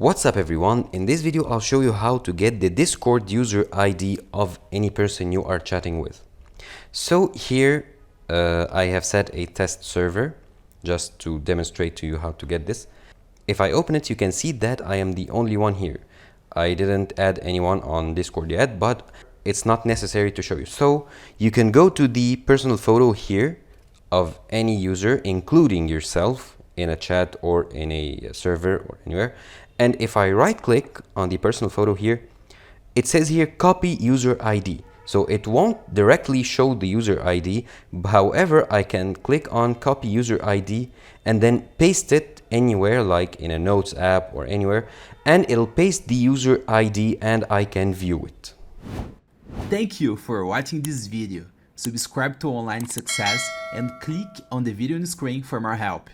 What's up everyone? In this video I'll show you how to get the Discord user ID of any person you are chatting with. So here I have set a test server just to demonstrate to you how to get this. If I open it, you can see that I am the only one here. I didn't add anyone on Discord yet, but it's not necessary to show you. So you can go to the personal photo here of any user, including yourself, in a chat or in a server or anywhere. And if I right click on the personal photo here, it says here copy user ID. So it won't directly show the user ID. However, I can click on copy user ID and then paste it anywhere, like in a notes app or anywhere, and it'll paste the user ID and I can view it. Thank you for watching this video. Subscribe to Online Success and click on the video on the screen for more help.